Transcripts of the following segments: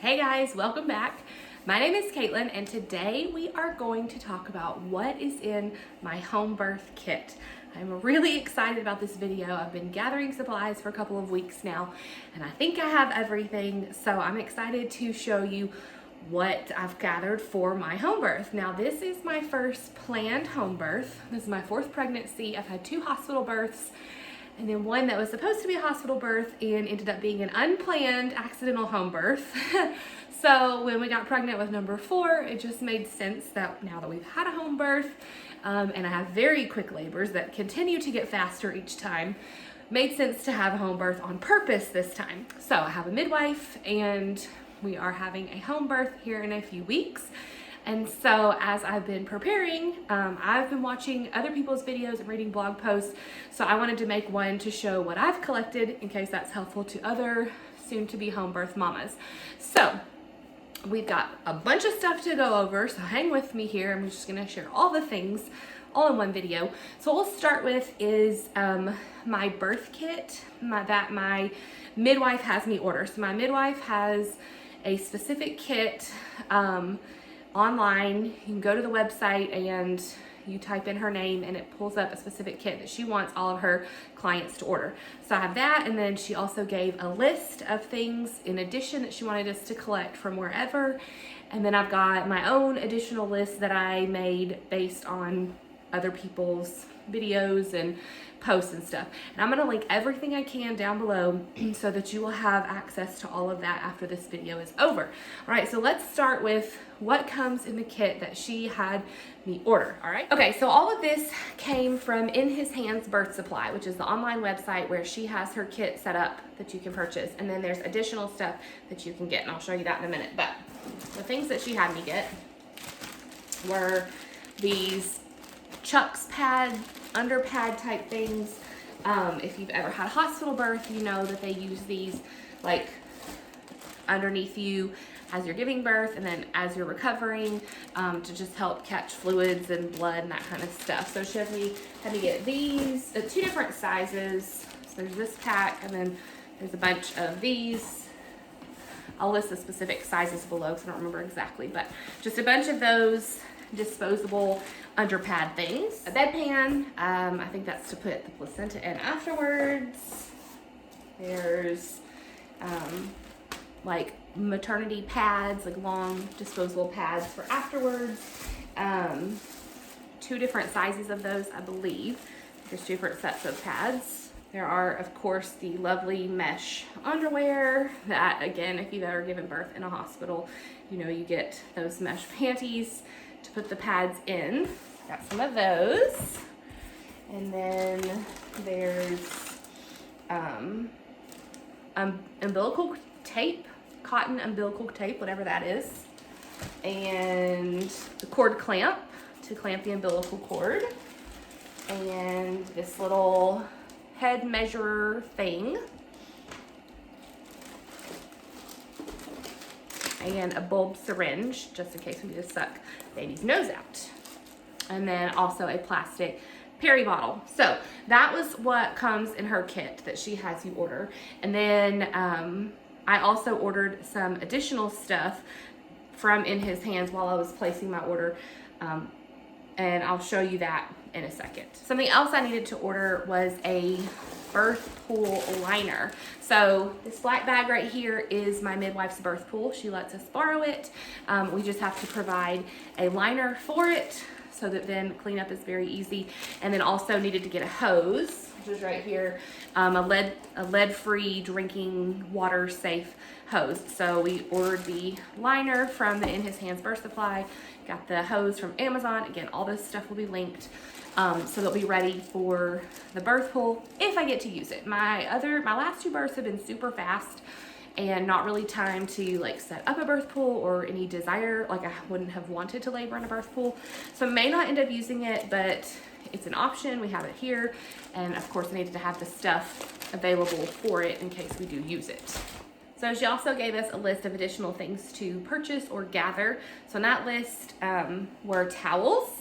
Hey guys, welcome back. My name is Caitlin and today we are going to talk about what is in my home birth kit. I'm really excited about this video. I've been gathering supplies for a couple of weeks now and I think I have everything, so I'm excited to show you what I've gathered for my home birth. Now this is my first planned home birth. This is my fourth pregnancy. I've had 2 hospital births and then one that was supposed to be a hospital birth and ended up being an unplanned accidental home birth. So when we got pregnant with number 4, it just made sense that now that we've had a home birth and I have very quick labors that continue to get faster each time, made sense to have a home birth on purpose this time. So I have a midwife and we are having a home birth here in a few weeks. And so as I've been preparing, I've been watching other people's videos and reading blog posts. So I wanted to make one to show what I've collected in case that's helpful to other soon-to-be home birth mamas. So we've got a bunch of stuff to go over, so hang with me here. I'm just gonna share all the things all in one video. So what we'll start with is my birth kit that my midwife has me order. So my midwife has a specific kit online. You can go to the website and you type in her name and it pulls up a specific kit that she wants all of her clients to order. So I have that, and then she also gave a list of things in addition that she wanted us to collect from wherever. And then I've got my own additional list that I made based on other people's videos and posts and stuff. And I'm gonna link everything I can down below so that you will have access to all of that after this video is over. All right, so let's start with what comes in the kit that she had me order, all right? Okay, so all of this came from In His Hands Birth Supply, which is the online website where she has her kit set up that you can purchase. And then there's additional stuff that you can get, and I'll show you that in a minute. But the things that she had me get were these Chuck's pad, under pad type things. If you've ever had a hospital birth, you know that they use these like underneath you as you're giving birth and then as you're recovering to just help catch fluids and blood and that kind of stuff. So she had me get these, 2 different sizes. So there's this pack and then there's a bunch of these. I'll list the specific sizes below because I don't remember exactly, but just a bunch of those disposable under pad things. A bedpan, I think that's to put the placenta in afterwards. There's like maternity pads, like long disposable pads for afterwards. 2 different sizes of those, I believe. There's 2 different sets of pads. There are, of course, the lovely mesh underwear that, again, if you've ever given birth in a hospital, you know you get those mesh panties to put the pads in. Got some of those. And then there's umbilical tape, cotton umbilical tape, whatever that is. And the cord clamp to clamp the umbilical cord. And this little head measurer thing. And a bulb syringe, just in case we need to suck baby's nose out. And then also a plastic peri bottle. So that was what comes in her kit that she has you order. And then I also ordered some additional stuff from In His Hands while I was placing my order. And I'll show you that in a second. Something else I needed to order was a birth pool liner. So this black bag right here is my midwife's birth pool. She lets us borrow it. We just have to provide a liner for it so that then cleanup is very easy. And then also needed to get a hose, which is right here, a lead-free drinking water safe hose. So we ordered the liner from the In His Hands Birth Supply, got the hose from Amazon. Again, all this stuff will be linked. So they'll be ready for the birth pool if I get to use it. My last 2 births have been super fast and not really time to like set up a birth pool or any desire, like I wouldn't have wanted to labor in a birth pool. So I may not end up using it, but it's an option. We have it here. And of course I needed to have the stuff available for it in case we do use it. So she also gave us a list of additional things to purchase or gather. So on that list were towels.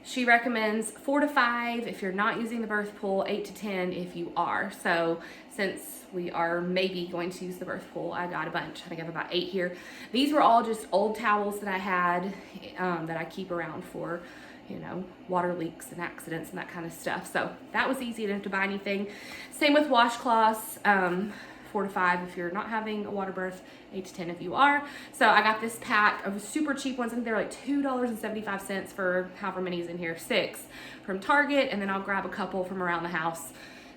She recommends 4 to 5 if you're not using the birth pool, 8 to 10 if you are. So since we are maybe going to use the birth pool, I got a bunch. I think I have about 8 here. These were all just old towels that I had that I keep around for, you know, water leaks and accidents and that kind of stuff. So that was easy. I didn't have to buy anything. Same with washcloths, 4 to 5 if you're not having a water birth, 8 to 10 if you are. So I got this pack of super cheap ones. I think they're like $2.75 for however many is in here, 6 from Target, and then I'll grab a couple from around the house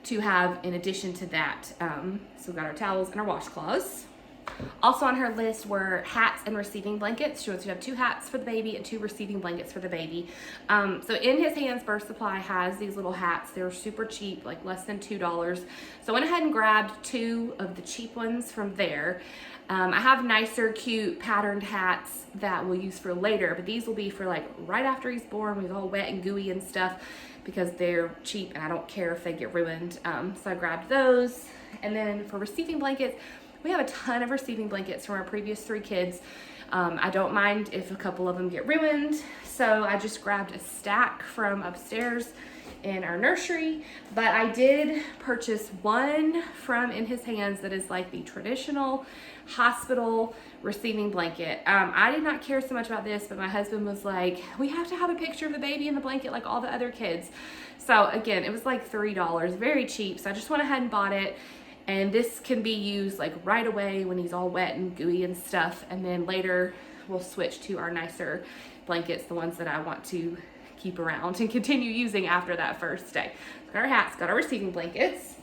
to have in addition to that. So we got our towels and our washcloths. Also on her list were hats and receiving blankets. She wants to have 2 hats for the baby and 2 receiving blankets for the baby. So in his hands, Birth Supply has these little hats. They're super cheap, like less than $2. So I went ahead and grabbed 2 of the cheap ones from there. I have nicer, cute, patterned hats that we'll use for later, but these will be for like right after he's born when he's all wet and gooey and stuff, because they're cheap and I don't care if they get ruined. So I grabbed those. And then for receiving blankets, we have a ton of receiving blankets from our previous 3 kids. I don't mind if a couple of them get ruined. So I just grabbed a stack from upstairs in our nursery, but I did purchase one from In His Hands that is like the traditional hospital receiving blanket. I did not care so much about this, but my husband was like, we have to have a picture of the baby in the blanket like all the other kids. So again, it was like $3, very cheap. So I just went ahead and bought it. And this can be used like right away when he's all wet and gooey and stuff. And then later we'll switch to our nicer blankets, the ones that I want to keep around and continue using after that first day. Got our hats, got our receiving blankets.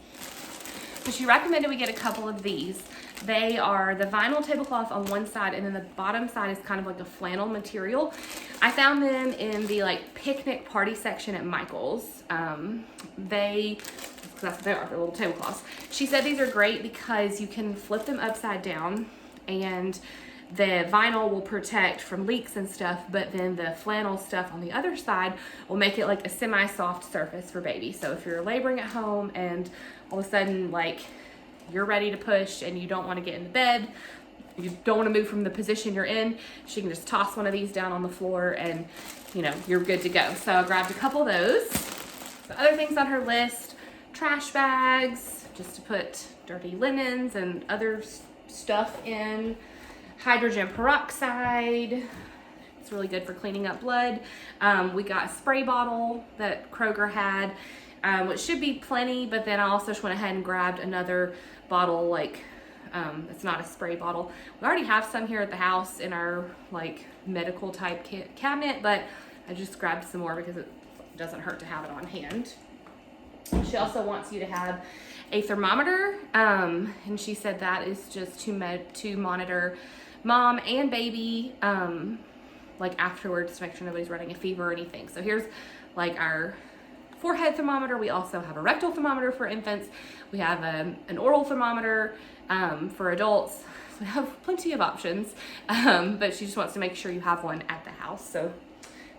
So she recommended we get a couple of these. They are the vinyl tablecloth on one side, and then the bottom side is kind of like a flannel material. I found them in the like picnic party section at Michael's. That's what they are, they're little tablecloths. She said these are great because you can flip them upside down and the vinyl will protect from leaks and stuff, but then the flannel stuff on the other side will make it like a semi-soft surface for baby. So if you're laboring at home and all of a sudden like you're ready to push and you don't want to get in the bed, you don't want to move from the position you're in, she can just toss one of these down on the floor and you know, you're good to go. So I grabbed a couple of those. The other things on her list, trash bags, just to put dirty linens and other stuff in. Hydrogen peroxide, it's really good for cleaning up blood. We got a spray bottle that Kroger had, which should be plenty, but then I also just went ahead and grabbed another bottle, like it's not a spray bottle. We already have some here at the house in our like medical type cabinet, but I just grabbed some more because it doesn't hurt to have it on hand. She also wants you to have a thermometer, and she said that is just to monitor mom and baby, like afterwards, to make sure nobody's running a fever or anything. So here's like our forehead thermometer. We also have a rectal thermometer for infants. We have an oral thermometer for adults. So we have plenty of options, but she just wants to make sure you have one at the house. So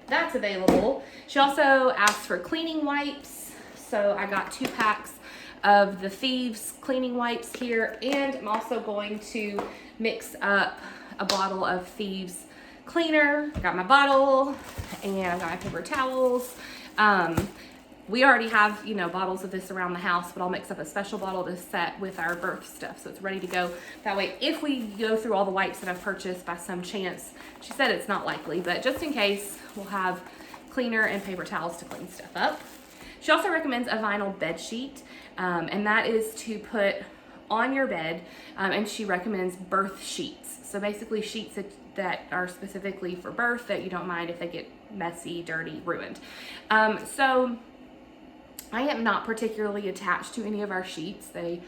that's available. She also asked for cleaning wipes. So I got 2 packs of the Thieves cleaning wipes here, and I'm also going to mix up a bottle of Thieves cleaner. I got my bottle and I got my paper towels. We already have, you know, bottles of this around the house, but I'll mix up a special bottle to set with our birth stuff so it's ready to go. That way, if we go through all the wipes that I've purchased by some chance, she said it's not likely, but just in case, we'll have cleaner and paper towels to clean stuff up. She also recommends a vinyl bed sheet, and that is to put on your bed, and she recommends birth sheets. So basically sheets that are specifically for birth that you don't mind if they get messy, dirty, ruined. So I am not particularly attached to any of our sheets. They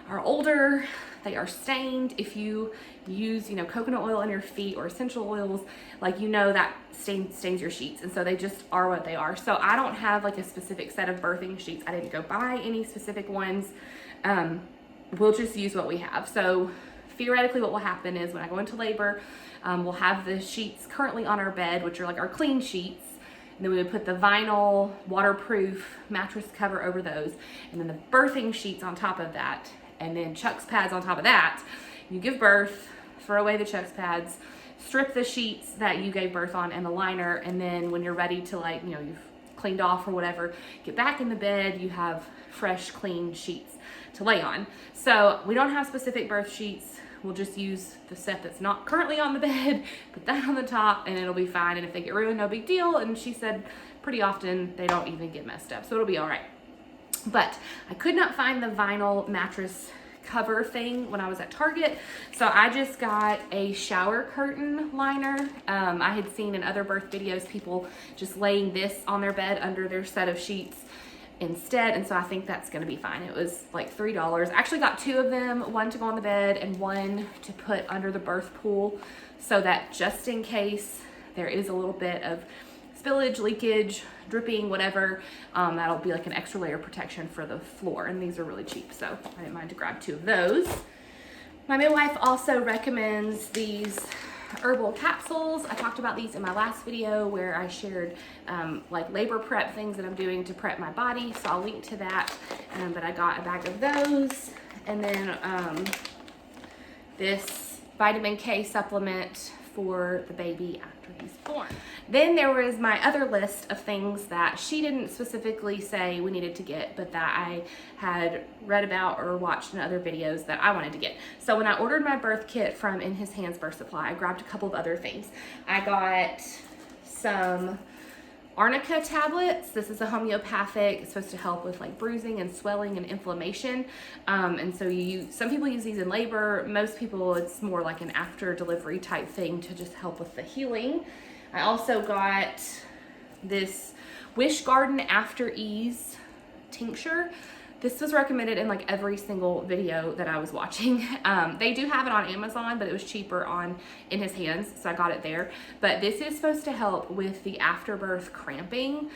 are older, they are stained. If you use, you know, coconut oil on your feet or essential oils, like, you know, that stains your sheets, and so they just are what they are. So I don't have like a specific set of birthing sheets. I didn't go buy any specific ones. We'll just use what we have. So theoretically what will happen is when I go into labor, we'll have the sheets currently on our bed, which are like our clean sheets, and then we would put the vinyl waterproof mattress cover over those, and then the birthing sheets on top of that, and then Chuck's pads on top of that. You give birth, throw away the Chuck's pads, strip the sheets that you gave birth on and the liner, and then when you're ready to, like, you know, you've cleaned off or whatever, get back in the bed, you have fresh, clean sheets to lay on. So we don't have specific birth sheets. We'll just use the set that's not currently on the bed, put that on the top, and it'll be fine. And if they get ruined, no big deal. And she said pretty often they don't even get messed up, so it'll be all right. But I could not find the vinyl mattress cover thing when I was at Target, so I just got a shower curtain liner. I had seen in other birth videos people just laying this on their bed under their set of sheets instead, and so I think that's gonna be fine. It was like $3. I actually got 2 of them, one to go on the bed and one to put under the birth pool, so that just in case there is a little bit of spillage, leakage, dripping, whatever, that'll be like an extra layer of protection for the floor. And these are really cheap, so I didn't mind to grab 2 of those. My midwife also recommends these Herbal Capsules. I talked about these in my last video where I shared like labor prep things that I'm doing to prep my body, so I'll link to that. But I got a bag of those, and then this vitamin K supplement for the baby after he's born. Then there was my other list of things that she didn't specifically say we needed to get, but that I had read about or watched in other videos that I wanted to get. So when I ordered my birth kit from In His Hands Birth Supply, I grabbed a couple of other things. I got some arnica tablets. This is a homeopathic. It's supposed to help with like bruising and swelling and inflammation. And so some people use these in labor. Most people, it's more like an after delivery type thing to just help with the healing. I also got this Wish Garden After Ease tincture. This was recommended in like every single video that I was watching. They do have it on Amazon, but it was cheaper on In His Hands, so I got it there. But this is supposed to help with the afterbirth cramping.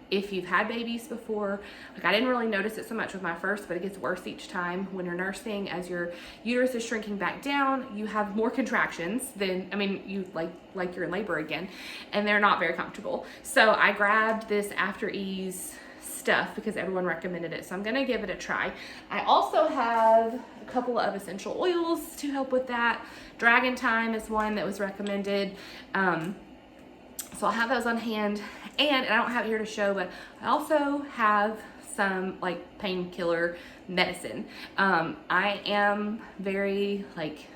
If you've had babies before, like I didn't really notice it so much with my first, but it gets worse each time when you're nursing. As your uterus is shrinking back down, you have more contractions than, I mean, you like you're in labor again, and they're not very comfortable. So I grabbed this After Ease stuff because everyone recommended it, so I'm gonna give it a try. I also have a couple of essential oils to help with that. Dragon Thyme is one that was recommended, so I'll have those on hand. And I don't have it here to show, but I also have some like Painkiller Medicine. I am very like,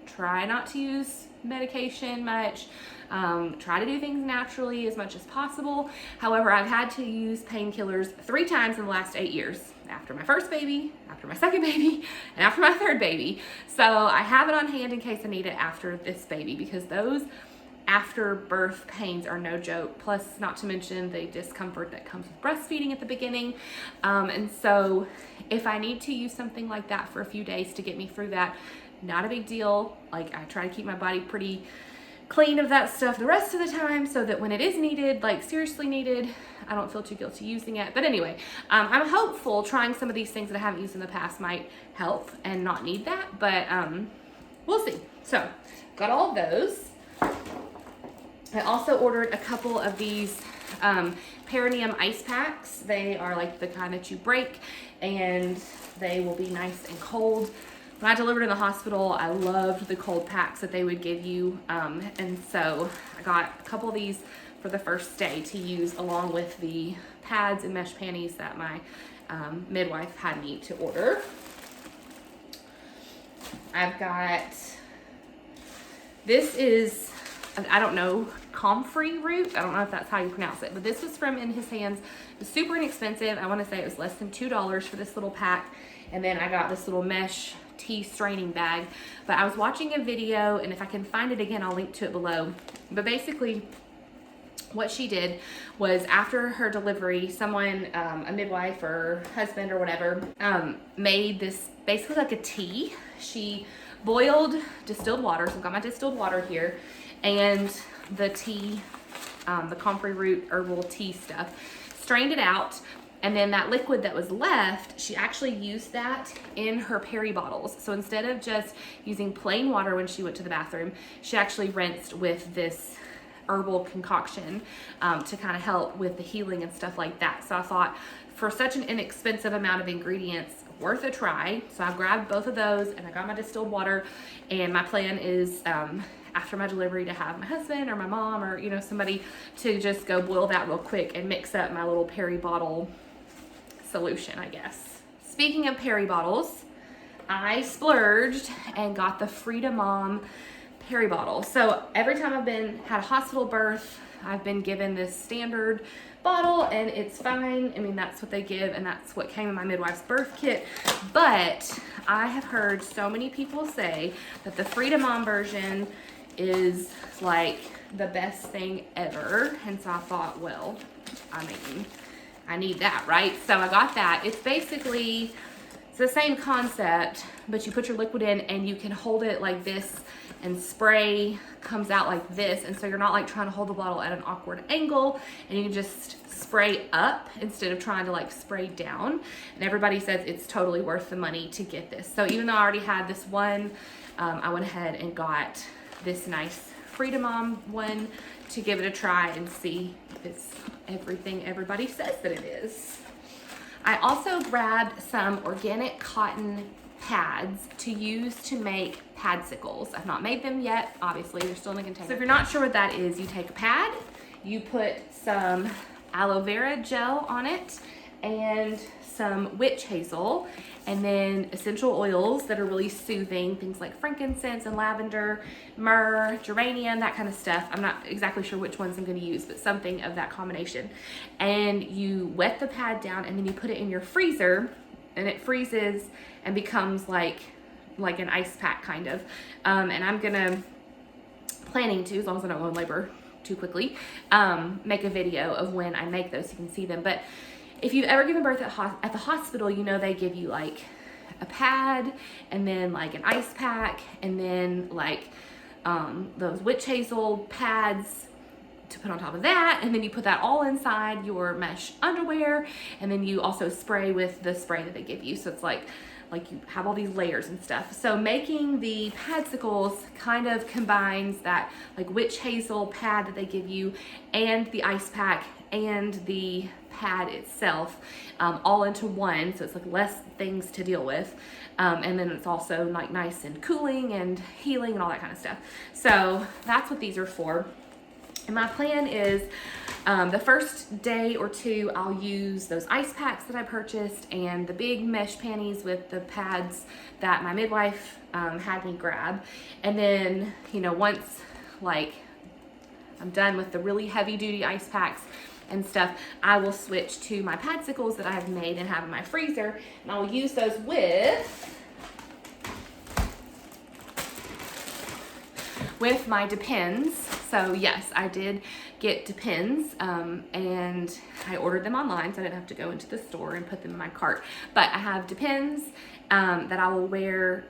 try not to use medication much. Try to do things naturally as much as possible. However, I've had to use painkillers 3 times in the last 8 years. After my first baby, after my second baby, and after my third baby. So I have it on hand in case I need it after this baby, because those after birth pains are no joke. Plus, not to mention the discomfort that comes with breastfeeding at the beginning. And so if I need to use something like that for a few days to get me through that, not a big deal. Like, I try to keep my body pretty clean of that stuff the rest of the time, so that when it is needed, like seriously needed, I don't feel too guilty using it. But anyway, I'm hopeful trying some of these things that I haven't used in the past might help and not need that, but we'll see. So got all of those. I also ordered a couple of these Perineum Ice Packs. They are like the kind that you break, and they will be nice and cold. When I delivered in the hospital, I loved the cold packs that they would give you, and so I got a couple of these for the first day to use along with the pads and mesh panties that my midwife had me to order. I've got, this is, I don't know, comfrey root. I don't know if that's how you pronounce it, but this was from In His Hands. It was super inexpensive. I want to say it was less than $2 for this little pack. And then I got this little mesh tea straining bag. But I was watching a video, and if I can find it again, I'll link to it below. But basically, what she did was after her delivery, someone, a midwife or husband or whatever, made this basically like a tea. She boiled distilled water. So I've got my distilled water here, and the tea, the comfrey root herbal tea stuff, strained it out, and then that liquid that was left, she actually used that in her peri bottles. So instead of just using plain water when she went to the bathroom, she actually rinsed with this herbal concoction to kind of help with the healing and stuff like that. So I thought, for such an inexpensive amount of ingredients, worth a try. So I grabbed both of those, and I got my distilled water, and my plan is after my delivery to have my husband or my mom or, you know, somebody to just go boil that real quick and mix up my little peri bottle solution, I guess. Speaking of peri bottles, I splurged and got the Frida Mom peri bottle. So every time I've had a hospital birth, I've been given this standard bottle and it's fine. I mean, that's what they give and that's what came in my midwife's birth kit. But I have heard so many people say that the Frida Mom version is like the best thing ever. And so I thought, well, I mean, I need that, right? So I got that. It's basically, it's the same concept, but you put your liquid in and you can hold it like this and spray comes out like this. And so you're not like trying to hold the bottle at an awkward angle and you can just spray up instead of trying to like spray down. And everybody says it's totally worth the money to get this. So even though I already had this one, I went ahead and got this nice Frida Mom one to give it a try and see if it's everything everybody says that it is. I also grabbed some organic cotton pads to use to make padsicles. I've not made them yet, obviously, they're still in the container. So if you're not sure what that is, you take a pad, you put some aloe vera gel on it and some witch hazel, and then essential oils that are really soothing, things like frankincense and lavender, myrrh, geranium, that kind of stuff. I'm not exactly sure which ones I'm going to use, but something of that combination. And you wet the pad down and then you put it in your freezer and it freezes and becomes like an ice pack kind of. And I'm planning to, as long as I don't go in labor too quickly, make a video of when I make those so you can see them. But if you've ever given birth at the hospital, you know they give you like a pad and then like an ice pack and then like those witch hazel pads to put on top of that, and then you put that all inside your mesh underwear, and then you also spray with the spray that they give you. So it's like you have all these layers and stuff. So making the padsicles kind of combines that like witch hazel pad that they give you and the ice pack and the pad itself all into one, so it's like less things to deal with, and then it's also like nice and cooling and healing and all that kind of stuff. So that's what these are for. And my plan is the first day or two I'll use those ice packs that I purchased and the big mesh panties with the pads that my midwife had me grab. And then, you know, once like I'm done with the really heavy duty ice packs and stuff, I will switch to my padsicles that I have made and have in my freezer, and I will use those with my Depends. So yes, I did get Depends, and I ordered them online, so I didn't have to go into the store and put them in my cart. But I have Depends that I will wear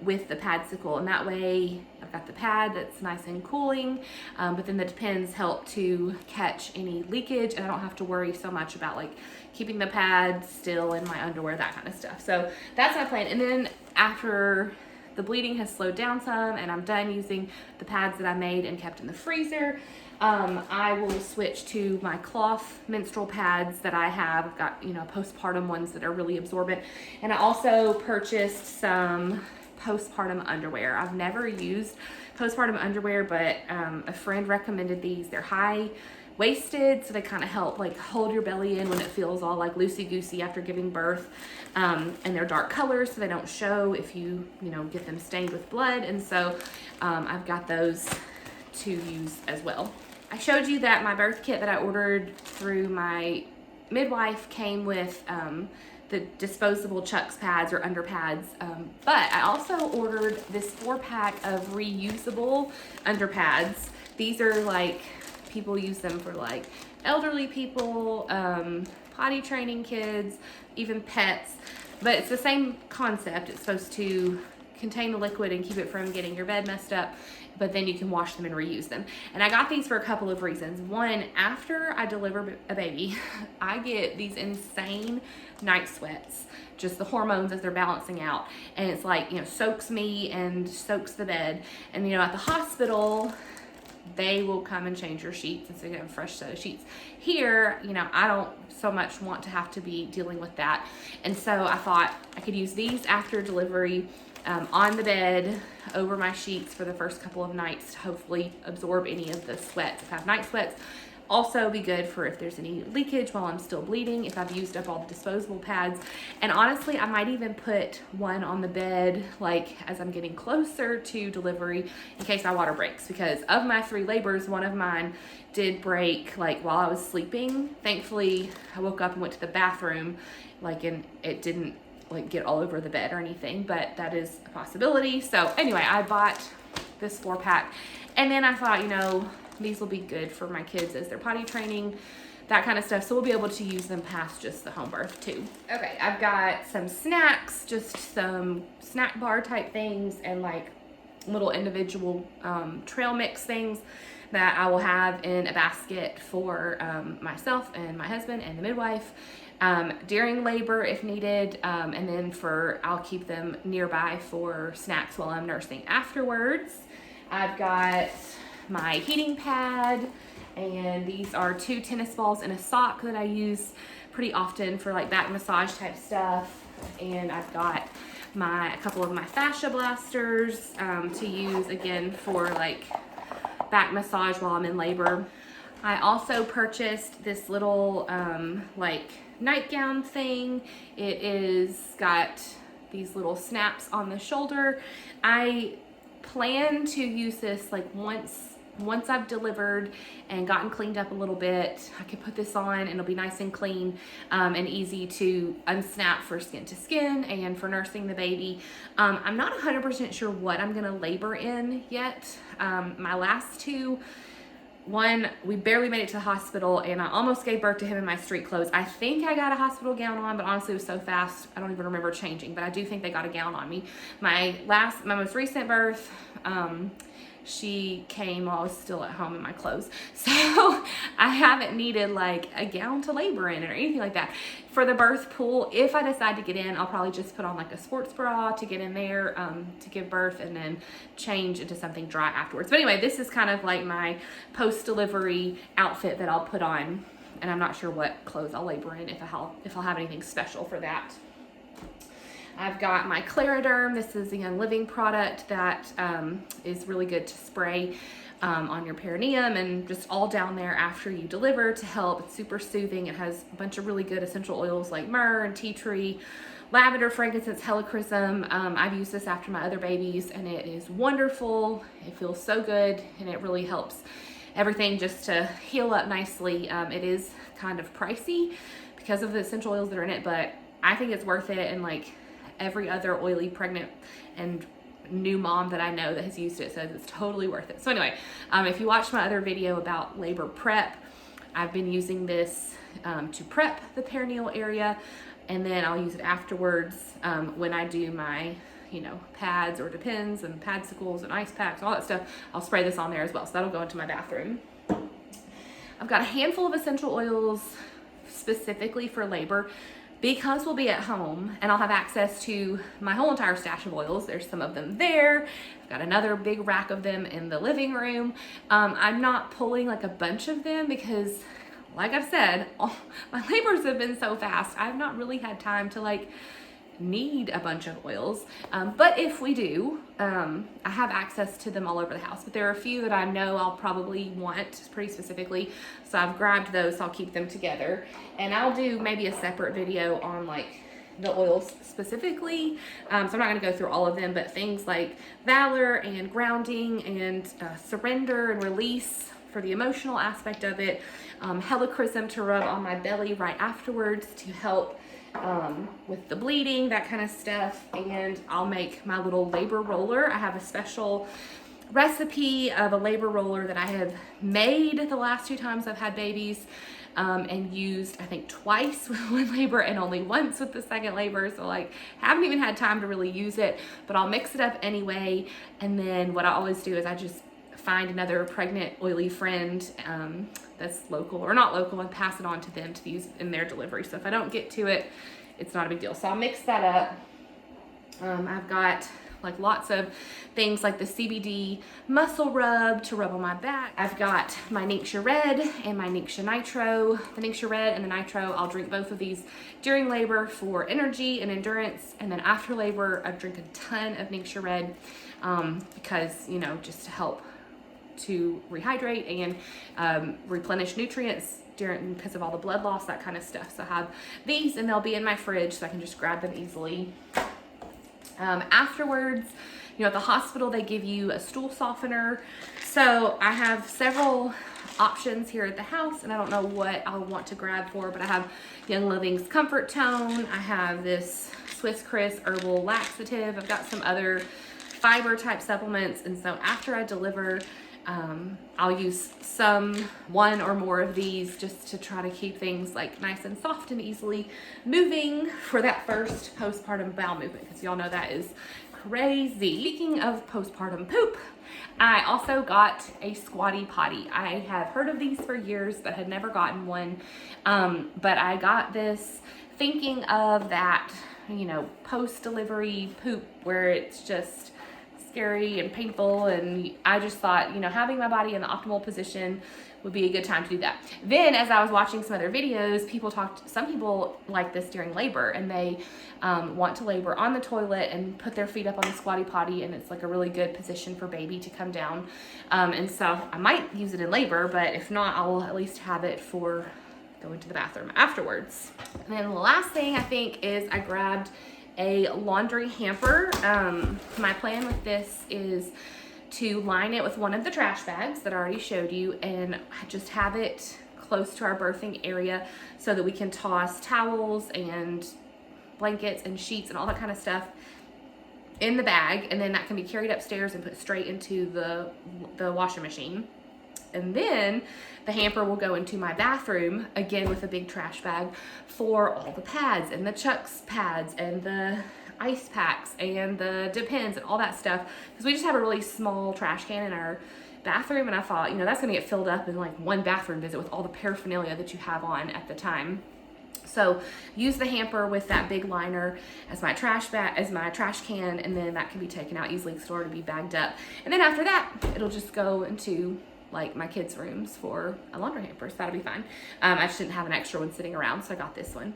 with the padsicle, and that way I've got the pad that's nice and cooling, but then the Depends help to catch any leakage, and I don't have to worry so much about like keeping the pad still in my underwear, that kind of stuff. So that's my plan. And then after the bleeding has slowed down some and I'm done using the pads that I made and kept in the freezer, I will switch to my cloth menstrual pads that I have. I've got, you know, postpartum ones that are really absorbent. And I also purchased some postpartum underwear. I've never used postpartum underwear, but a friend recommended these. They're high-waisted, so they kind of help like hold your belly in when it feels all like loosey-goosey after giving birth. And they're dark colors, so they don't show if you know, get them stained with blood. And so I've got those to use as well. I showed you that my birth kit that I ordered through my midwife came with the disposable Chucks pads or under pads, but I also ordered this 4-pack of reusable under pads. These are like, people use them for like elderly people, potty training kids, even pets, but it's the same concept. It's supposed to contain the liquid and keep it from getting your bed messed up, but then you can wash them and reuse them. And I got these for a couple of reasons. One, after I deliver a baby, I get these insane night sweats, just the hormones as they're balancing out. And it's like, you know, soaks me and soaks the bed. And, you know, at the hospital, they will come and change your sheets and so you get a fresh set of sheets. Here, you know, I don't so much want to have to be dealing with that. And so I thought I could use these after delivery. on the bed over my sheets for the first couple of nights to hopefully absorb any of the sweats. If I have night sweats, also be good for if there's any leakage while I'm still bleeding, if I've used up all the disposable pads. And honestly, I might even put one on the bed like as I'm getting closer to delivery in case my water breaks, because of my 3 labors, one of mine did break like while I was sleeping. Thankfully, I woke up and went to the bathroom and it didn't like get all over the bed or anything, but that is a possibility. So anyway, I bought this 4-pack, and then I thought, you know, these will be good for my kids as they're potty training, that kind of stuff. So we'll be able to use them past just the home birth too. Okay, I've got some snacks, just some snack bar type things and like little individual trail mix things that I will have in a basket for myself and my husband and the midwife during labor if needed, and then I'll keep them nearby for snacks while I'm nursing afterwards. I've got my heating pad, and these are 2 tennis balls and a sock that I use pretty often for like back massage type stuff. And I've got a couple of my fascia blasters to use again for like back massage while I'm in labor. I also purchased this little like nightgown thing. It is got these little snaps on the shoulder. I plan to use this like once I've delivered and gotten cleaned up a little bit. I can put this on and it'll be nice and clean and easy to unsnap for skin to skin and for nursing the baby. I'm not 100% sure what I'm gonna labor in yet. My last 2, one, we barely made it to the hospital and I almost gave birth to him in my street clothes. I think I got a hospital gown on, but honestly it was so fast, I don't even remember changing, but I do think they got a gown on me. My most recent birth, she came while I was still at home in my clothes. So I haven't needed like a gown to labor in or anything like that. For the birth pool, if I decide to get in, I'll probably just put on like a sports bra to get in there to give birth and then change into something dry afterwards. But anyway, this is kind of like my post-delivery outfit that I'll put on, and I'm not sure what clothes I'll labor in if I'll have anything special for that. I've got my Clariderm. This is the Young Living product that is really good to spray on your perineum and just all down there after you deliver to help. It's super soothing. It has a bunch of really good essential oils like myrrh and tea tree, lavender, frankincense, helichrysum. I've used this after my other babies and it is wonderful. It feels so good and it really helps everything just to heal up nicely. It is kind of pricey because of the essential oils that are in it, but I think it's worth it. And like every other oily pregnant and new mom that I know that has used it says it's totally worth it. So anyway, if you watched my other video about labor prep, I've been using this to prep the perineal area, and then I'll use it afterwards when I do my pads or depends and padsicles and ice packs, all that stuff. I'll spray this on there as well, so that'll go into my bathroom. I've got a handful of essential oils specifically for labor because we'll be at home and I'll have access to my whole entire stash of oils. There's some of them there. I've got another big rack of them in the living room. I'm not pulling like a bunch of them because, like I've said, my labors have been so fast. I've not really had time to like need a bunch of oils, but if we do, I have access to them all over the house. But there are a few that I know I'll probably want pretty specifically, so I've grabbed those. So I'll keep them together, and I'll do maybe a separate video on like the oils specifically. So I'm not going to go through all of them, but things like Valor and grounding and surrender and release for the emotional aspect of it, helichrysum to rub on my belly right afterwards to help with the bleeding, that kind of stuff. And I'll make my little labor roller. I have a special recipe of a labor roller that I have made the last 2 times I've had babies and used I think twice with one labor and only once with the second labor, so like haven't even had time to really use it, but I'll mix it up anyway. And then what I always do is I just find another pregnant oily friend that's local or not local and pass it on to them to use in their delivery. So if I don't get to it, it's not a big deal. So I'll mix that up. I've got like lots of things like the CBD muscle rub to rub on my back. I've got my Tincture Red and my Tincture Nitro. The Tincture Red and the Nitro, I'll drink both of these during labor for energy and endurance, and then after labor I drink a ton of Tincture Red because, you know, just to help to rehydrate and replenish nutrients because of all the blood loss, that kind of stuff. So I have these, and they'll be in my fridge so I can just grab them easily. Afterwards, you know, at the hospital they give you a stool softener. So I have several options here at the house, and I don't know what I'll want to grab for, but I have Young Living's Comfort Tone. I have this Swiss Chris Herbal Laxative. I've got some other fiber type supplements, and so after I deliver, I'll use one or more of these just to try to keep things like nice and soft and easily moving for that first postpartum bowel movement, because y'all know that is crazy. Speaking of postpartum poop, I also got a Squatty Potty. I have heard of these for years but had never gotten one, but I got this thinking of that, you know, post-delivery poop where it's just scary and painful, and I just thought, you know, having my body in the optimal position would be a good time to do that. Then as I was watching some other videos, some people like this during labor, and they want to labor on the toilet and put their feet up on the Squatty Potty, and it's like a really good position for baby to come down. And so I might use it in labor, but if not, I'll at least have it for going to the bathroom afterwards. And then the last thing I think is I grabbed a laundry hamper. My plan with this is to line it with one of the trash bags that I already showed you, and just have it close to our birthing area so that we can toss towels and blankets and sheets and all that kind of stuff in the bag, and then that can be carried upstairs and put straight into the washing machine. And then the hamper will go into my bathroom, again with a big trash bag, for all the pads and the Chuck's pads and the ice packs and the Depends and all that stuff, because we just have a really small trash can in our bathroom, and I thought, you know, that's gonna get filled up in like one bathroom visit with all the paraphernalia that you have on at the time. So use the hamper with that big liner as my trash can, and then that can be taken out easily so to be bagged up. And then after that, it'll just go into like my kids' rooms for a laundry hamper, so that'll be fine. I just didn't have an extra one sitting around, so I got this one.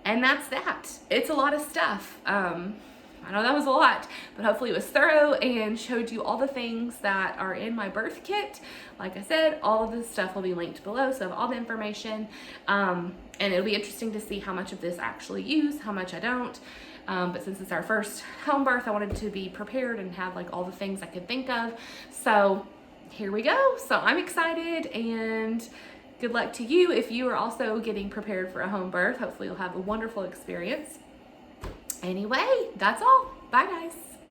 And that's that. It's a lot of stuff. I know that was a lot, but hopefully it was thorough and showed you all the things that are in my birth kit. Like I said, all of this stuff will be linked below, so all the information. And it'll be interesting to see how much of this I actually use, how much I don't. But since it's our first home birth, I wanted to be prepared and have like all the things I could think of. So here we go. So I'm excited, and good luck to you if you are also getting prepared for a home birth. Hopefully you'll have a wonderful experience. Anyway, that's all. Bye guys.